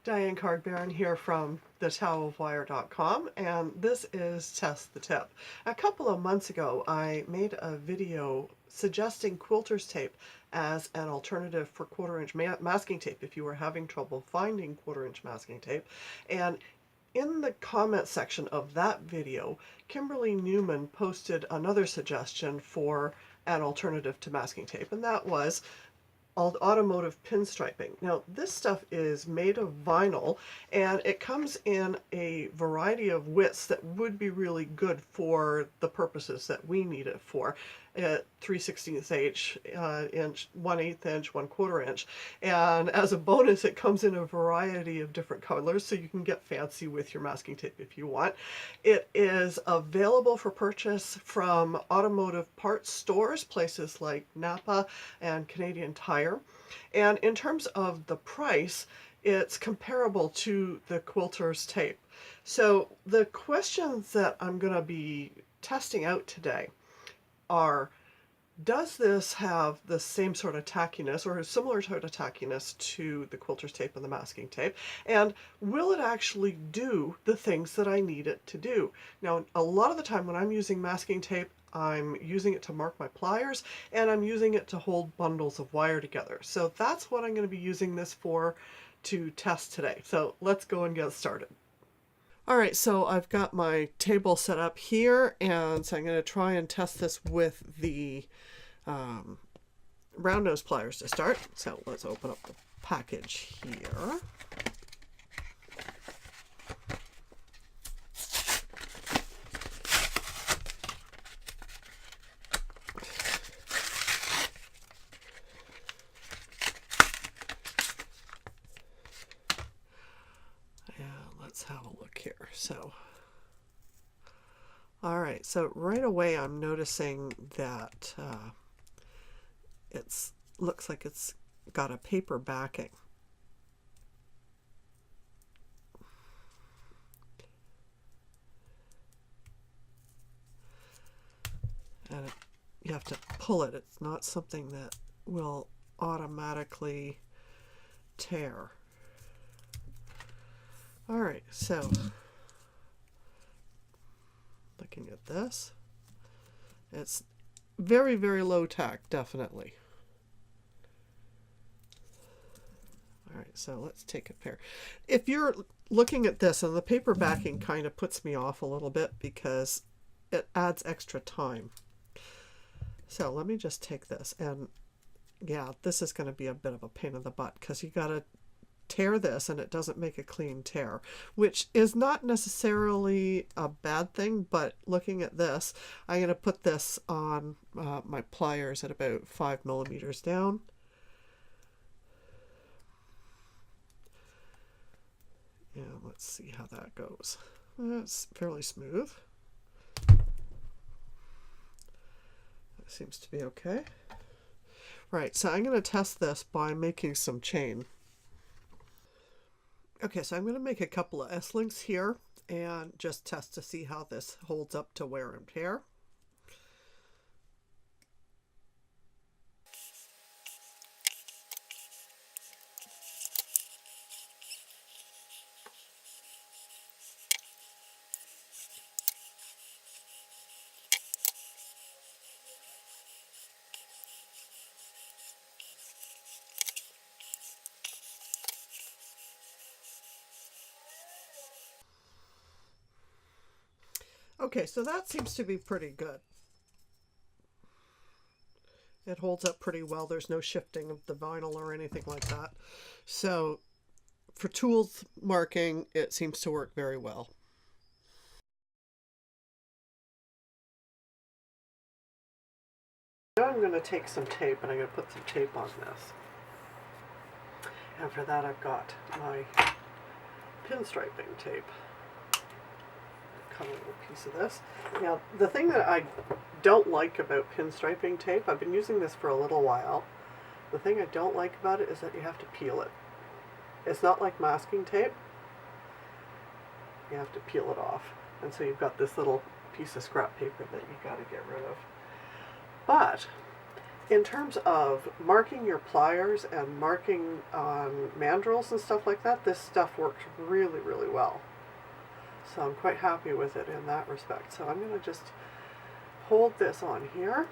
Dianne Karg here from thetowelwire.com, and this is Test the Tip. A couple of months ago I made a video suggesting quilter's tape as an alternative for quarter-inch masking tape if you were having trouble finding quarter-inch masking tape. And in the comment section of that video, Kimberly Newman posted another suggestion for an alternative to masking tape, and that was automotive pinstriping. Now this stuff is made of vinyl and it comes in a variety of widths that would be really good for the purposes that we need it for. 3/16 inch, 1/8 inch, 1/4 inch, and as a bonus it comes in a variety of different colors so you can get fancy with your masking tape if you want. It is available for purchase from automotive parts stores, places like Napa and Canadian Tire. And in terms of the price, it's comparable to the quilter's tape. So the questions that I'm going to be testing out today are, does this have the same sort of tackiness or a similar sort of tackiness to the quilter's tape and the masking tape? And will it actually do the things that I need it to do? Now, a lot of the time when I'm using masking tape, I'm using it to mark my pliers and I'm using it to hold bundles of wire together. So that's what I'm going to be using this for to test today. So let's go and get started. All right, so I've got my table set up here, and so I'm going to try and test this with the round nose pliers to start. So let's open up the package here. Let's have a look here. So, all right, so right away I'm noticing that it looks like it's got a paper backing. And you have to pull it. It's not something that will automatically tear. All right, so looking at this, it's very, very low tack, definitely. All right, so let's take a pair. If you're looking at this, and the paper backing kind of puts me off a little bit because it adds extra time. So let me just take this, and yeah, this is going to be a bit of a pain in the butt because you got to tear this and it doesn't make a clean tear, which is not necessarily a bad thing, but looking at this, I'm going to put this on my pliers at about 5 millimeters down. And let's see how that goes. It's fairly smooth. That seems to be okay. Right, so I'm going to test this by making some chain. Okay, so I'm going to make a couple of S-links here and just test to see how this holds up to wear and tear. Okay, so that seems to be pretty good. It holds up pretty well. There's no shifting of the vinyl or anything like that. So for tools marking, it seems to work very well. Now I'm going to take some tape and I'm going to put some tape on this. And for that I've got my pinstriping tape. Cut a little piece of this. Now, the thing that I don't like about pinstriping tape, I've been using this for a little while. The thing I don't like about it is that you have to peel it. It's not like masking tape. You have to peel it off. And so you've got this little piece of scrap paper that you've got to get rid of. But in terms of marking your pliers and marking on mandrels and stuff like that, this stuff works really, really well. So I'm quite happy with it in that respect. So I'm going to just hold this on here.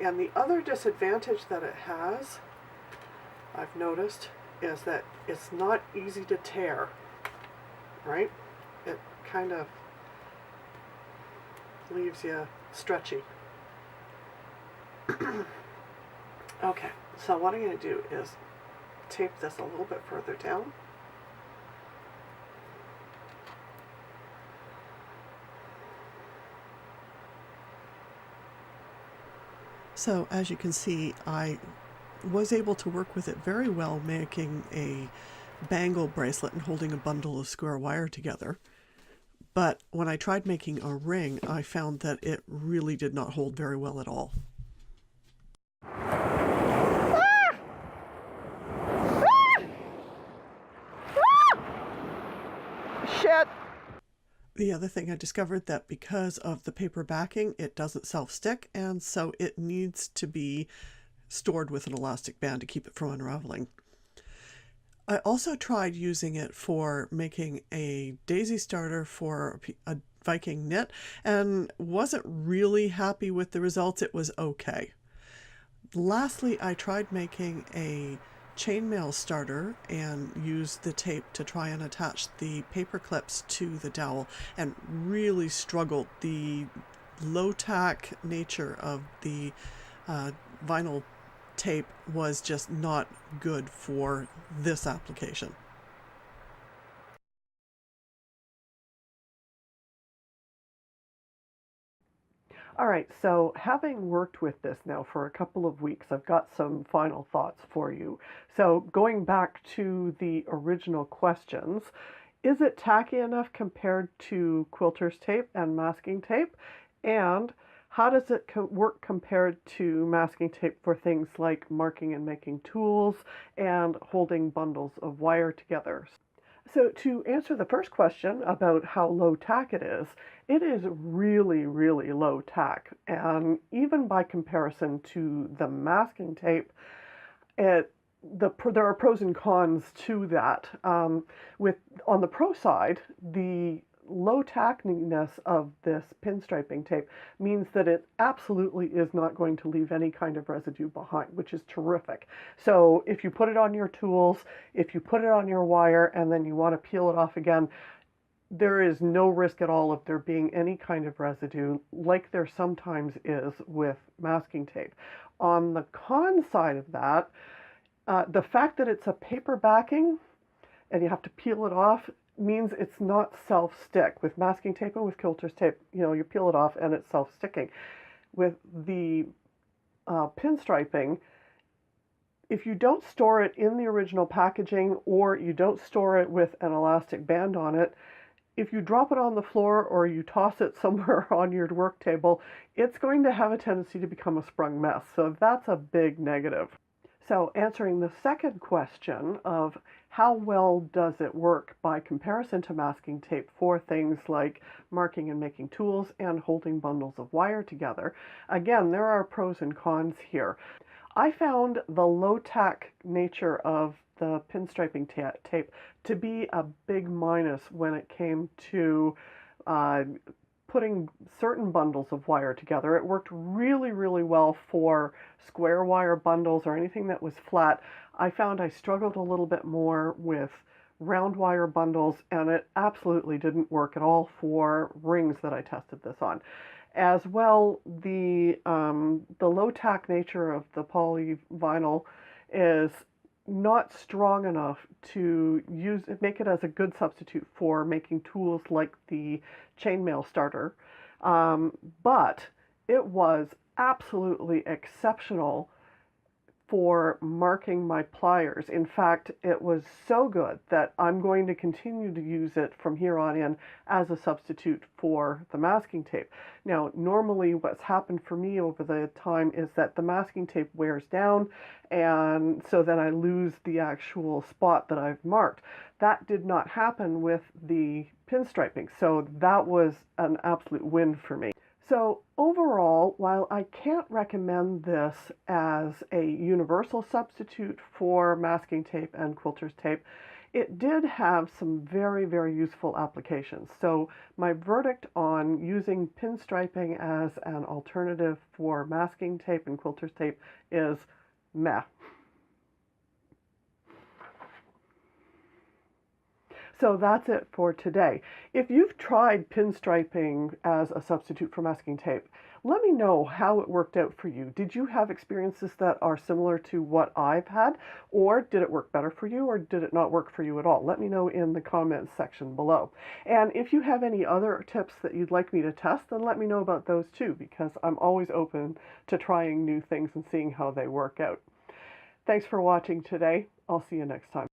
And the other disadvantage that it has, I've noticed, is that it's not easy to tear, right? It kind of leaves you stretchy. Okay, so what I'm going to do is tape this a little bit further down. So as you can see, I was able to work with it very well, making a bangle bracelet and holding a bundle of square wire together. But when I tried making a ring, I found that it really did not hold very well at all. Shit! The other thing I discovered that because of the paper backing, it doesn't self-stick, and so it needs to be stored with an elastic band to keep it from unraveling. I also tried using it for making a daisy starter for a Viking knit and wasn't really happy with the results. It was okay. Lastly, I tried making a chainmail starter and used the tape to try and attach the paper clips to the dowel and really struggled. The low tack nature of the vinyl tape was just not good for this application. All right, so having worked with this now for a couple of weeks, I've got some final thoughts for you. So going back to the original questions, is it tacky enough compared to quilter's tape and masking tape? And how does it work compared to masking tape for things like marking and making tools and holding bundles of wire together? So to answer the first question about how low tack it is really, really low tack. And even by comparison to the masking tape, there are pros and cons to that. On the pro side, the low tackness of this pinstriping tape means that it absolutely is not going to leave any kind of residue behind, which is terrific. So if you put it on your tools, if you put it on your wire and then you want to peel it off again, there is no risk at all of there being any kind of residue like there sometimes is with masking tape. On the con side of that, the fact that it's a paper backing and you have to peel it off means it's not self-stick. With masking tape and with quilter's tape, you peel it off and it's self-sticking. With the pinstriping, if you don't store it in the original packaging or you don't store it with an elastic band on it, if you drop it on the floor or you toss it somewhere on your work table, it's going to have a tendency to become a sprung mess. So that's a big negative. So answering the second question of how well does it work by comparison to masking tape for things like marking and making tools and holding bundles of wire together, again, there are pros and cons here. I found the low tack nature of the pinstriping tape to be a big minus when it came to putting certain bundles of wire together. It worked really, really well for square wire bundles or anything that was flat. I found I struggled a little bit more with round wire bundles, and it absolutely didn't work at all for rings that I tested this on. As well, the low tack nature of the polyvinyl is not strong enough to make it as a good substitute for making tools like the chainmail starter, but it was absolutely exceptional for marking my pliers. In fact, it was so good that I'm going to continue to use it from here on in as a substitute for the masking tape. Now, normally what's happened for me over the time is that the masking tape wears down, and so then I lose the actual spot that I've marked. That did not happen with the pinstriping, so that was an absolute win for me. So overall, while I can't recommend this as a universal substitute for masking tape and quilter's tape, it did have some very, very useful applications. So my verdict on using pinstriping as an alternative for masking tape and quilter's tape is meh. So that's it for today. If you've tried pinstriping as a substitute for masking tape, let me know how it worked out for you. Did you have experiences that are similar to what I've had, or did it work better for you, or did it not work for you at all? Let me know in the comments section below. And if you have any other tips that you'd like me to test, then let me know about those too, because I'm always open to trying new things and seeing how they work out. Thanks for watching today. I'll see you next time.